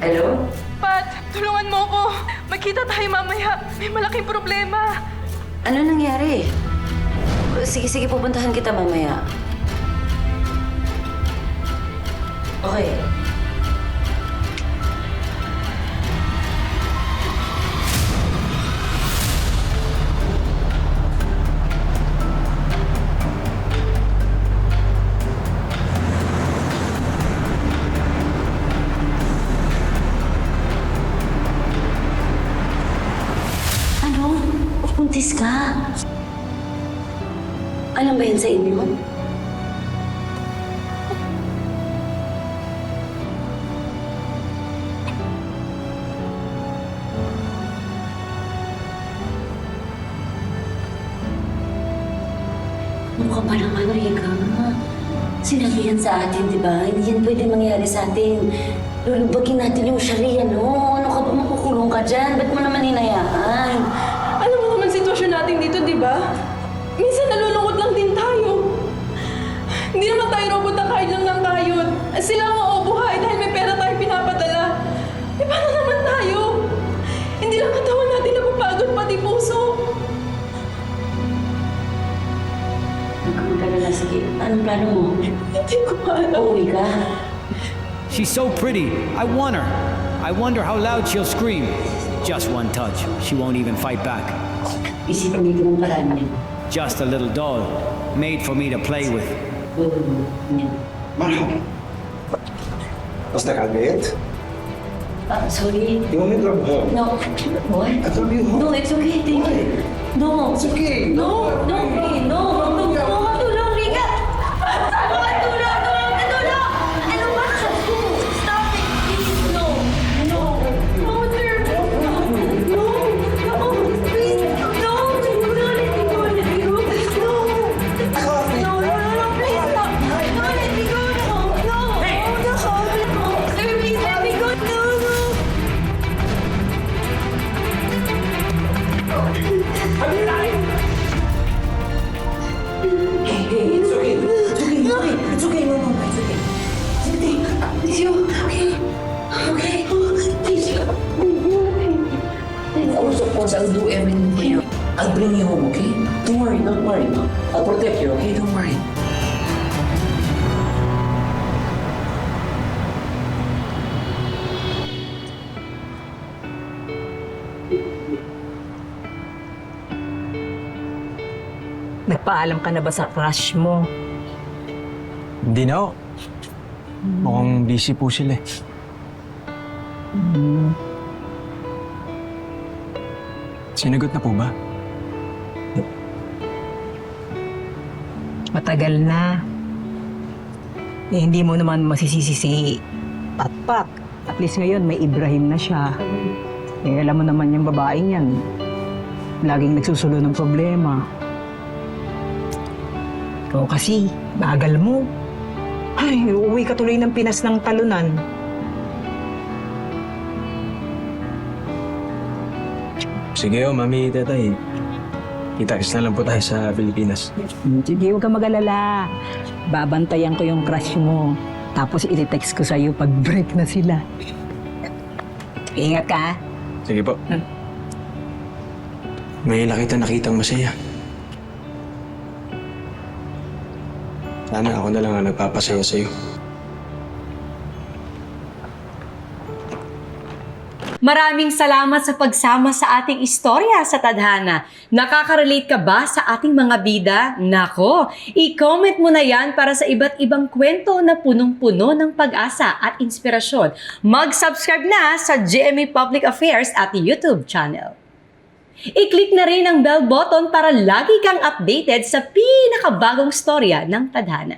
Hello? Pat, tulungan mo ko. Magkita tayo mamaya. May malaking problema. Ano nangyari? Sige, pupuntahan kita mamaya. Okay. Ano? Buntis ka? Alam ba yan sa inyo? Mukha pa naman, Rika. Sinabi yan sa atin, di ba? Hindi yan pwede mangyari sa atin. Lulubagin natin yung Sharia, no? Ano ka ba? Makukulong ka dyan? Ba't mo naman hinayaan? Alam mo naman sitwasyon natin dito, di ba? Minsan nalulungkot lang din tayo. Hindi naman tayo robot na kahit lang ng kahit. Sila ang maubuhay dahil may pera tayo pinapadala. Eh, paano naman tayo? Hindi lang katawan natin napapagod, pati puso. Magkakalala, sige. Anong plano mo? Hindi ko pa alam. Uuwi ka? She's so pretty. I want her. I wonder how loud she'll scream. Just one touch. She won't even fight back. Isipin dito ng paraan niya. Just a little doll, made for me to play with. Marhaba. Basta kagayat. Sorry. Di mo may trabaho. No. What? Trabaho. No, it's okay. Thank you. No. It's okay. No, please. No. Tulong, Rika. Tulong. Ano ba? Stop it, please. No. Mother. No. Please. No. Let me go. No. Please stop. No, let me go. No. Sir, please let me go. No. Hey, it's okay. It's okay. No, it's okay. It's you. Okay. Please. Of course, I'll do everything for you. I'll bring you home, okay? Don't worry. I'll protect you, okay? Don't worry. Nagpaalam ka na ba sa crush mo? Hindi na ho. Mukhang busy po sila eh. Sinagot na po ba? Matagal na. Eh, hindi mo naman masisisi si Patpat. At least ngayon may Ibrahim na siya. Eh, alam mo naman yung babaeng yan. Laging nagsusulo ng problema. Ikaw kasi, bagal mo. Ay, uuwi ka tuloy ng Pinas ng talunan. Sige ho, mami, tatay. Kita-kits na lang po tayo sa Pilipinas. Sige, huwag ka mag-alala. Babantayan ko yung crush mo. Tapos iti-text ko sa'yo pag break na sila. Ingat ka, ha? Sige po. May nakitang masaya. Sana ako na lang ang nagpapasaya sa'yo. Maraming salamat sa pagsama sa ating istorya sa Tadhana. Nakaka-relate ka ba sa ating mga bida? Nako, i-comment mo na yan para sa iba't ibang kwento na punong-puno ng pag-asa at inspirasyon. Mag-subscribe na sa GMA Public Affairs at YouTube channel. I-click na rin ang bell button para lagi kang updated sa pinakabagong storya ng Tadhana.